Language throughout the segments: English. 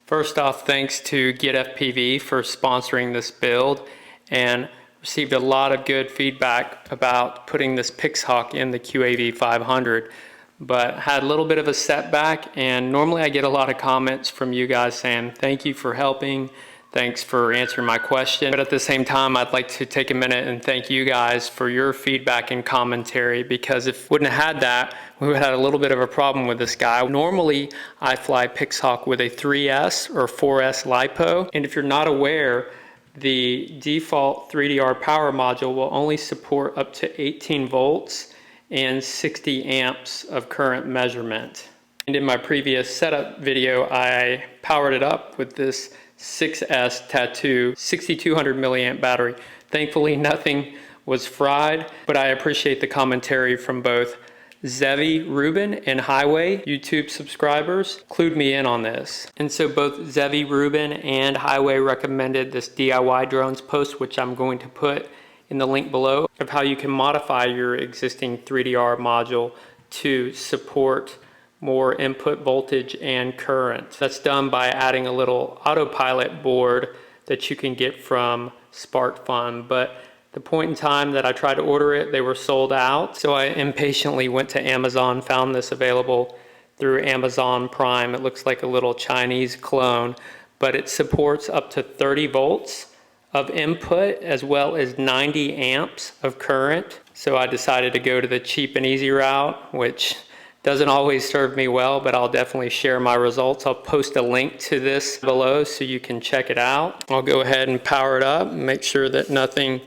First off, thanks to GetFPV for sponsoring this build, and received a lot of good feedback about putting this Pixhawk in the QAV 500, but had a little bit of a setback. And normally I get a lot of comments from you guys saying thank you for helping, thanks for answering my question. But at the same time, I'd like to take a minute and thank you guys for your feedback and commentary, because if we wouldn't have had that, we would have had a little bit of a problem with this guy. Normally, I fly Pixhawk with a 3S or 4S Lipo, and if you're not aware, the default 3DR power module will only support up to 18 volts and 60 amps of current measurement. And in my previous setup video, I powered it up with this 6S Tattoo 6200 milliamp battery. Thankfully, nothing was fried, but I appreciate the commentary from both Zevi Rubin and Hiway YouTube subscribers. Clued me in on this. And so both Zevi Rubin and Hiway recommended this DIY drones post, which I'm going to put in the link below, of how you can modify your existing 3DR module to support more input voltage and current. That's done by adding a little AttoPilot board that you can get from Sparkfun. But the point in time that I tried to order it, they were sold out. So I impatiently went to Amazon, found this available through Amazon Prime. It looks like a little Chinese clone, but it supports up to 30 volts of input as well as 90 amps of current. So I decided to go to the cheap and easy route, which doesn't always serve me well, but I'll definitely share my results. I'll post a link to this below so you can check it out. I'll go ahead and power it up and make sure that nothing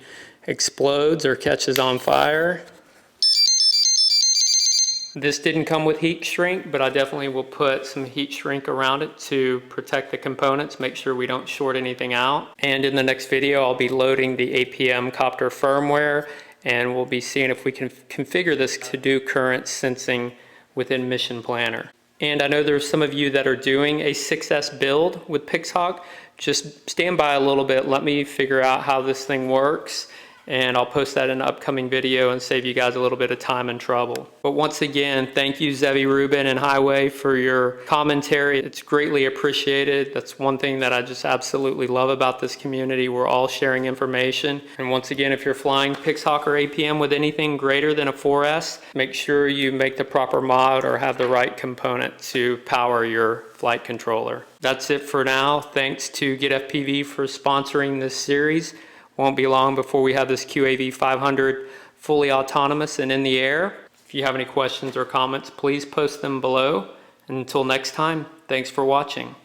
explodes or catches on fire. This didn't come with heat shrink, but I definitely will put some heat shrink around it to protect the components, make sure we don't short anything out. And in the next video, I'll be loading the APM copter firmware, and we'll be seeing if we can configure this to do current sensing within Mission Planner. And I know there's some of you that are doing a 6S build with Pixhawk. Just stand by a little bit, let me figure out how this thing works, and I'll post that in an upcoming video and save you guys a little bit of time and trouble. But once again, thank you Zevi Rubin and Hiway for your commentary. It's greatly appreciated. That's one thing that I just absolutely love about this community. We're all sharing information. And once again, if you're flying Pixhawk or APM with anything greater than a 4S, make sure you make the proper mod or have the right component to power your flight controller. That's it for now. Thanks to GetFPV for sponsoring this series. Won't be long before we have this QAV 500 fully autonomous and in the air. If you have any questions or comments, please post them below. And until next time, thanks for watching.